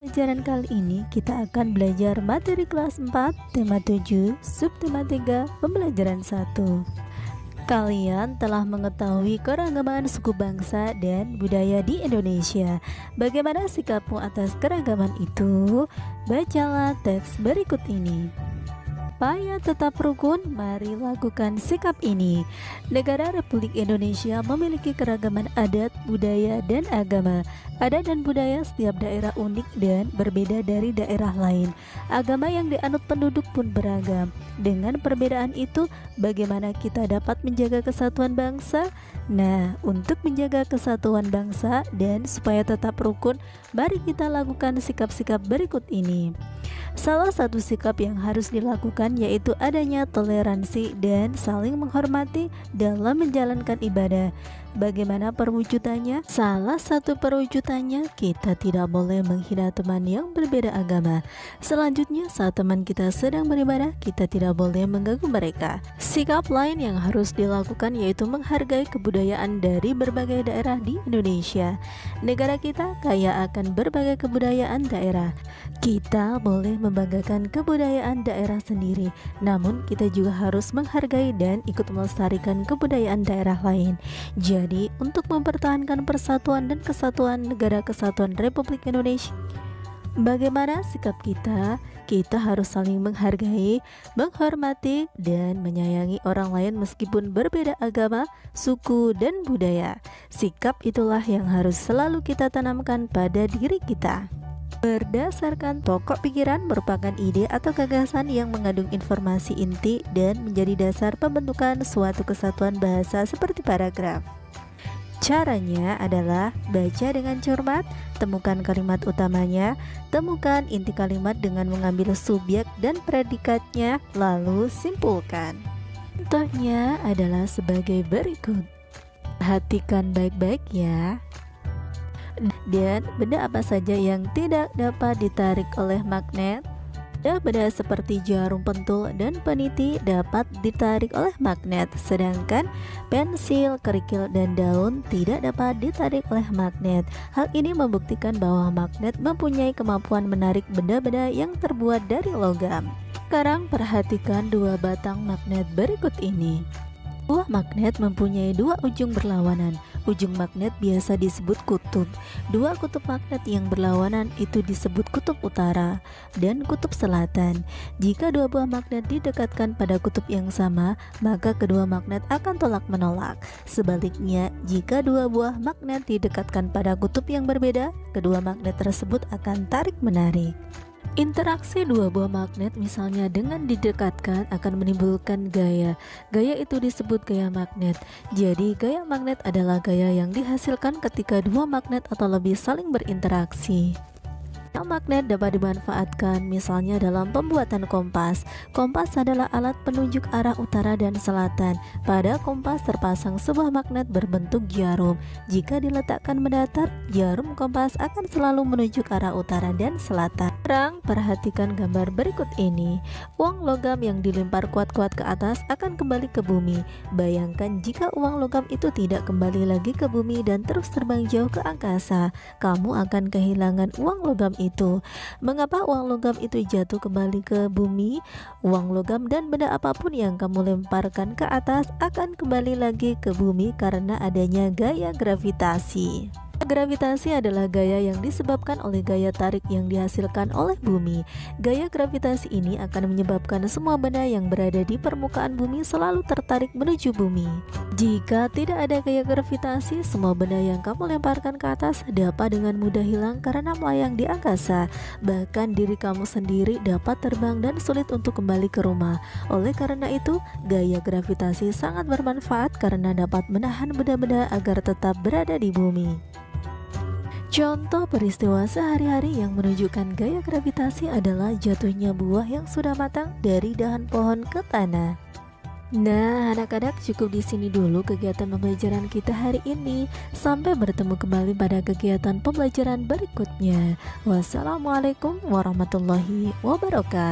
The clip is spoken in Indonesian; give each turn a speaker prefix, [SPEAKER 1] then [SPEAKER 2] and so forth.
[SPEAKER 1] Pelajaran kali ini kita akan belajar materi kelas 4, tema 7, subtema 3, pembelajaran 1. Kalian telah mengetahui keragaman suku bangsa dan budaya di Indonesia. Bagaimana sikapmu atas keragaman itu? Bacalah teks berikut ini. Supaya tetap rukun, mari lakukan sikap ini. Negara Republik Indonesia memiliki keragaman adat, budaya, dan agama. Adat dan budaya setiap daerah unik dan berbeda dari daerah lain. Agama yang dianut penduduk pun beragam. Dengan perbedaan itu, bagaimana kita dapat menjaga kesatuan bangsa? Nah, untuk menjaga kesatuan bangsa dan supaya tetap rukun, mari kita lakukan sikap-sikap berikut ini. Salah satu sikap yang harus dilakukan yaitu adanya toleransi dan saling menghormati dalam menjalankan ibadah. Bagaimana perwujudannya? Salah satu perwujudannya, kita tidak boleh menghina teman yang berbeda agama. Selanjutnya, saat teman kita sedang beribadah, kita tidak boleh mengganggu mereka. Sikap lain yang harus dilakukan yaitu menghargai kebudayaan dari berbagai daerah di Indonesia. Negara kita kaya akan berbagai kebudayaan daerah. Kita boleh membanggakan kebudayaan daerah sendiri, namun kita juga harus menghargai dan ikut melestarikan kebudayaan daerah lain. Jadi, untuk mempertahankan persatuan dan kesatuan Negara Kesatuan Republik Indonesia, bagaimana sikap kita? Kita harus saling menghargai, menghormati, dan menyayangi orang lain meskipun berbeda agama, suku, dan budaya. Sikap itulah yang harus selalu kita tanamkan pada diri kita. Berdasarkan pokok pikiran merupakan ide atau gagasan yang mengandung informasi inti dan menjadi dasar pembentukan suatu kesatuan bahasa seperti paragraf. Caranya adalah baca dengan cermat, temukan kalimat utamanya, temukan inti kalimat dengan mengambil subjek dan predikatnya, lalu simpulkan. Contohnya adalah sebagai berikut. Perhatikan baik-baik ya. Dan benda apa saja yang tidak dapat ditarik oleh magnet? Benda seperti jarum pentul dan peniti dapat ditarik oleh magnet, sedangkan pensil, kerikil, dan daun tidak dapat ditarik oleh magnet. Hal ini membuktikan bahwa magnet mempunyai kemampuan menarik benda-benda yang terbuat dari logam. Sekarang perhatikan dua batang magnet berikut ini. Buah magnet mempunyai dua ujung berlawanan. Ujung magnet biasa disebut kutub. Dua kutub magnet yang berlawanan itu disebut kutub utara dan kutub selatan. Jika dua buah magnet didekatkan pada kutub yang sama, maka kedua magnet akan tolak-menolak. Sebaliknya, jika dua buah magnet didekatkan pada kutub yang berbeda, kedua magnet tersebut akan tarik-menarik. Interaksi dua buah magnet misalnya dengan didekatkan akan menimbulkan gaya. Gaya itu disebut gaya magnet. Jadi gaya magnet adalah gaya yang dihasilkan ketika dua magnet atau lebih saling berinteraksi. Magnet dapat dimanfaatkan misalnya dalam pembuatan kompas. Kompas adalah alat penunjuk arah utara dan selatan. Pada kompas terpasang sebuah magnet berbentuk jarum. Jika diletakkan mendatar, jarum kompas akan selalu menunjuk arah utara dan selatan. Sekarang perhatikan gambar berikut ini. Uang logam yang dilempar kuat-kuat ke atas akan kembali ke bumi. Bayangkan jika uang logam itu tidak kembali lagi ke bumi dan terus terbang jauh ke angkasa, kamu akan kehilangan uang logam itu. Mengapa uang logam itu jatuh kembali ke bumi? Uang logam dan benda apapun yang kamu lemparkan ke atas akan kembali lagi ke bumi karena adanya gaya gravitasi. Gravitasi adalah gaya yang disebabkan oleh gaya tarik yang dihasilkan oleh bumi. Gaya gravitasi ini akan menyebabkan semua benda yang berada di permukaan bumi selalu tertarik menuju bumi. Jika tidak ada gaya gravitasi, semua benda yang kamu lemparkan ke atas dapat dengan mudah hilang karena melayang di angkasa. Bahkan diri kamu sendiri dapat terbang dan sulit untuk kembali ke rumah. Oleh karena itu, gaya gravitasi sangat bermanfaat karena dapat menahan benda-benda agar tetap berada di bumi. Contoh peristiwa sehari-hari yang menunjukkan gaya gravitasi adalah jatuhnya buah yang sudah matang dari dahan pohon ke tanah. Nah, anak-anak, cukup di sini dulu kegiatan pembelajaran kita hari ini. Sampai bertemu kembali pada kegiatan pembelajaran berikutnya. Wassalamualaikum warahmatullahi wabarakatuh.